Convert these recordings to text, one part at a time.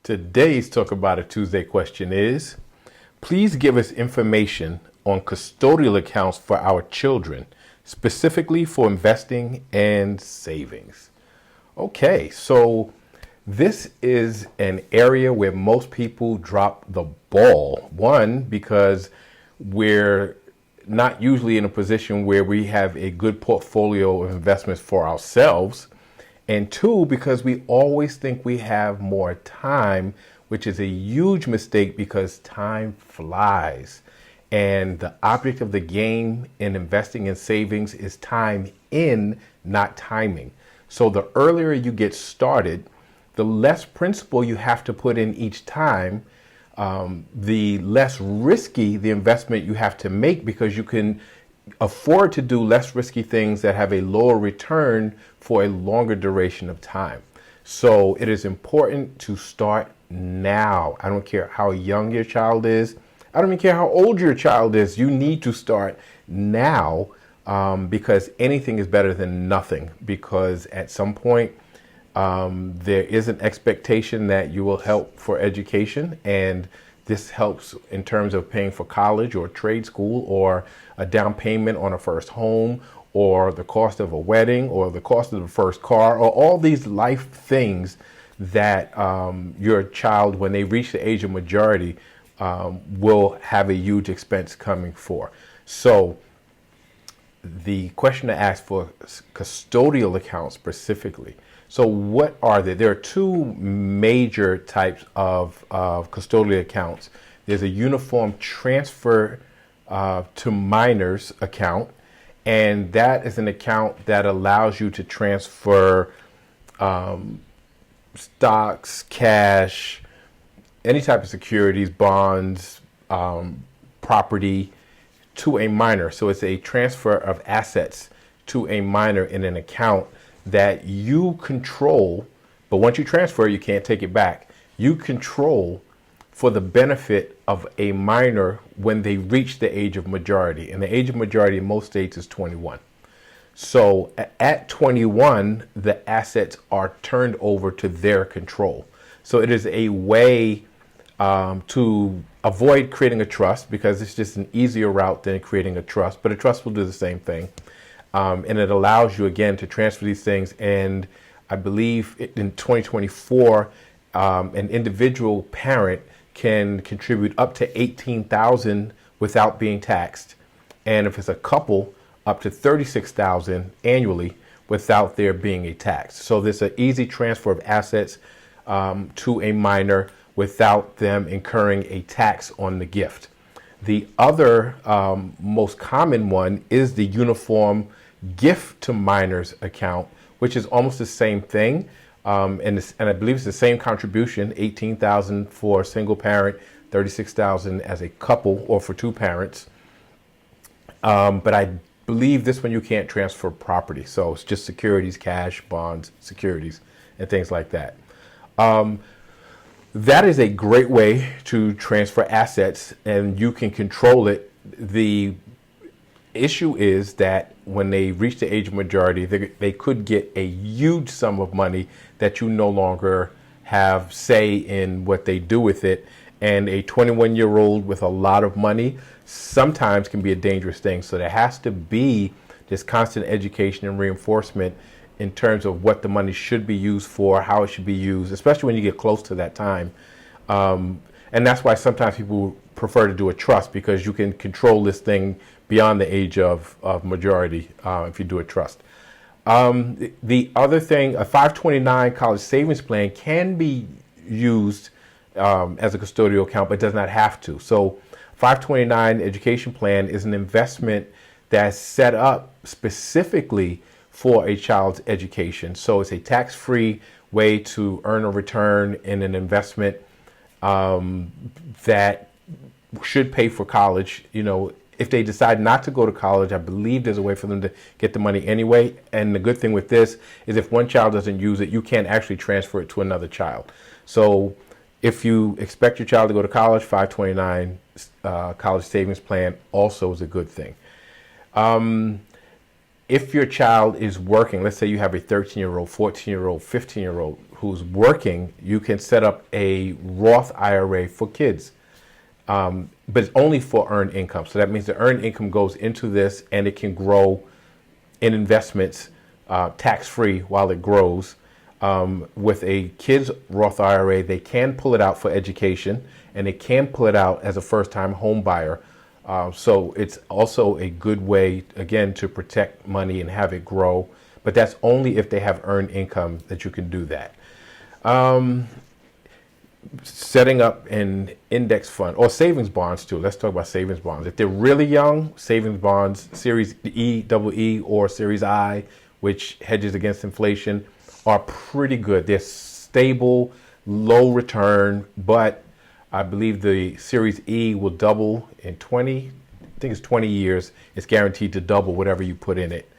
Today's Talk About It Tuesday question is, please give us information on custodial accounts for our children, specifically for investing and savings. Okay, so this is an area where most people drop the ball. One, because we're not usually in a position where we have a good portfolio of investments for ourselves. And two, because we always think we have more time, which is a huge mistake because time flies. And the object of the game in investing and savings is time in, not timing. So the earlier you get started, the less principal you have to put in each time, the less risky the investment you have to make, because you can afford to do less risky things that have a lower return for a longer duration of time. So it is important to start now. I don't care how young your child is. I don't even care how old your child is. You need to start now, because anything is better than nothing. Because at some point, there is an expectation that you will help for education, and this helps in terms of paying for college or trade school or a down payment on a first home or the cost of a wedding or the cost of the first car, or all these life things that your child, when they reach the age of majority, will have a huge expense coming for. So the question to ask for custodial accounts specifically. So what are they? There are two major types of custodial accounts. There's a uniform transfer to minors account, and that is an account that allows you to transfer stocks, cash, any type of securities, bonds, property to a minor. So it's a transfer of assets to a minor in an account that you control, but once you transfer, you can't take it back. You control for the benefit of a minor when they reach the age of majority. And the age of majority in most states is 21. So at 21, the assets are turned over to their control. So it is a way to avoid creating a trust, because it's just an easier route than creating a trust, but a trust will do the same thing. And it allows you, again, to transfer these things. And I believe in 2024, an individual parent can contribute up to $18,000 without being taxed. And if it's a couple, up to $36,000 annually without there being a tax. So there's an easy transfer of assets to a minor without them incurring a tax on the gift. The other most common one is the uniform gift to minors account, which is almost the same thing. And I believe it's the same contribution, $18,000 for a single parent, $36,000 as a couple or for two parents. But I believe this one you can't transfer property. So it's just securities, cash, bonds, securities, and things like that. That is a great way to transfer assets, and you can control it. The issue is that when they reach the age of majority, they could get a huge sum of money that you no longer have say in what they do with it. And a 21-year-old with a lot of money sometimes can be a dangerous thing. So there has to be this constant education and reinforcement in terms of what the money should be used for, how it should be used, especially when you get close to that time. And that's why sometimes people prefer to do a trust, because you can control this thing beyond the age of majority if you do a trust. The other thing, a 529 college savings plan can be used as a custodial account, but does not have to. So 529 education plan is an investment that's set up specifically for a child's education. So it's a tax-free way to earn a return in an investment that should pay for college. You know, if they decide not to go to college, I believe there's a way for them to get the money anyway. And the good thing with this is if one child doesn't use it, you can actually transfer it to another child. So if you expect your child to go to college, 529 college savings plan also is a good thing. If your child is working, let's say you have a 13-year-old, 14-year-old, 15-year-old who's working, you can set up a Roth IRA for kids. But it's only for earned income. So that means the earned income goes into this and it can grow in investments tax-free while it grows. With a kid's Roth IRA, they can pull it out for education and they can pull it out as a first-time home buyer. So it's also a good way, again, to protect money and have it grow. But that's only if they have earned income that you can do that. Setting up an index fund or savings bonds too. Let's talk about savings bonds. If they're really young, savings bonds, Series E, double E, or Series I, which hedges against inflation, are pretty good. They're stable, low return, but I believe the Series E will double in 20, I think it's 20 years. It's guaranteed to double whatever you put in it.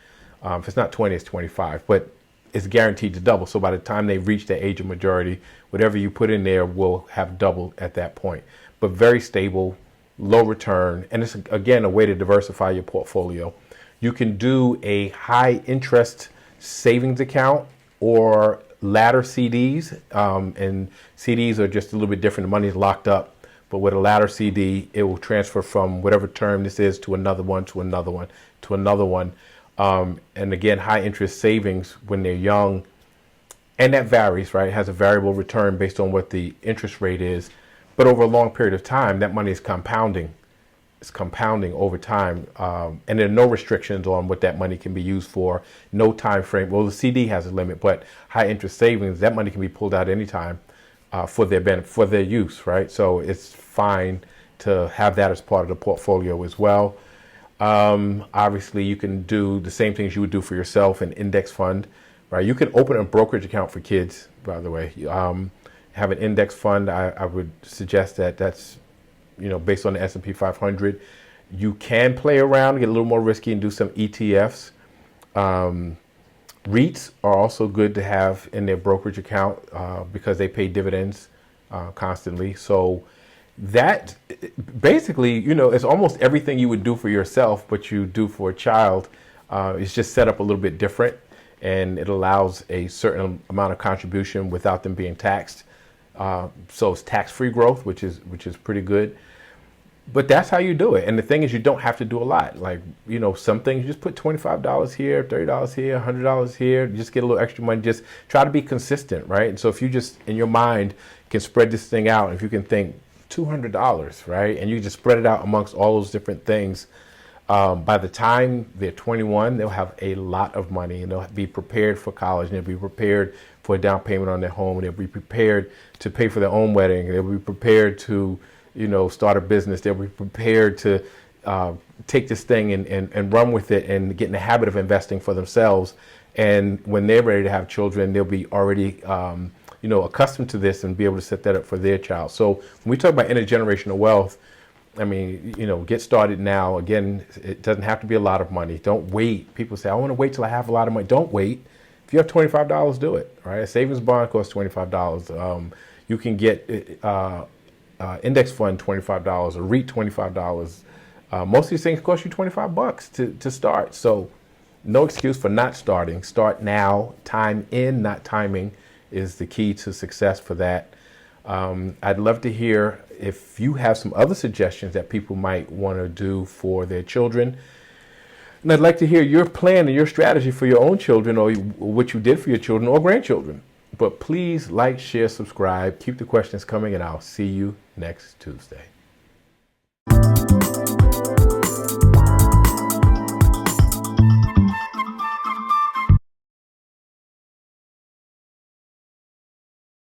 If it's not 20, it's 25, but it's guaranteed to double. So by the time they reach the age of majority, whatever you put in there will have doubled at that point. But very stable, low return, and it's, again, a way to diversify your portfolio. You can do a high interest savings account or ladder CDs, and CDs are just a little bit different. The money is locked up, but with a ladder CD, it will transfer from whatever term this is to another one, to another one, to another one. And again, high interest savings when they're young, and that varies, right? It has a variable return based on what the interest rate is. But over a long period of time, that money is compounding. It's compounding over time. And there are no restrictions on what that money can be used for, no time frame. Well, the CD has a limit, but high interest savings, that money can be pulled out anytime for their benefit, for their use, right? So it's fine to have that as part of the portfolio as well. Obviously, you can do the same things you would do for yourself, an index fund, right? You can open a brokerage account for kids, by the way. Have an index fund. I would suggest that that's, based on the S&P 500. You can play around, get a little more risky and do some ETFs. REITs are also good to have in their brokerage account because they pay dividends constantly. So that basically, it's almost everything you would do for yourself, but you do for a child. It's just set up a little bit different, and it allows a certain amount of contribution without them being taxed. So it's tax-free growth, which is pretty good. But that's how you do it. And the thing is, you don't have to do a lot. Like, some things, you just put $25 here, $30 here, $100 here, just get a little extra money. Just try to be consistent, right? And so if you just, in your mind, can spread this thing out, if you can think $200, right? And you just spread it out amongst all those different things. By the time they're 21, they'll have a lot of money, and they'll be prepared for college, and they'll be prepared for a down payment on their home, and they'll be prepared to pay for their own wedding, and they'll be prepared to start a business. They'll be prepared to take this thing and run with it and get in the habit of investing for themselves. And when they're ready to have children, they'll be already accustomed to this and be able to set that up for their child. So when we talk about intergenerational wealth, I mean, get started now. Again, it doesn't have to be a lot of money. Don't wait. People say, I want to wait till I have a lot of money. Don't wait. If you have $25, do it, right? A savings bond costs $25. You can get index fund $25, a REIT $25. Most of these things cost you $25 to start. So no excuse for not starting. Start now. Time in, not timing, is the key to success for that. I'd love to hear if you have some other suggestions that people might want to do for their children. And I'd like to hear your plan and your strategy for your own children, or what you did for your children or grandchildren. But please like, share, subscribe, keep the questions coming, and I'll see you next Tuesday.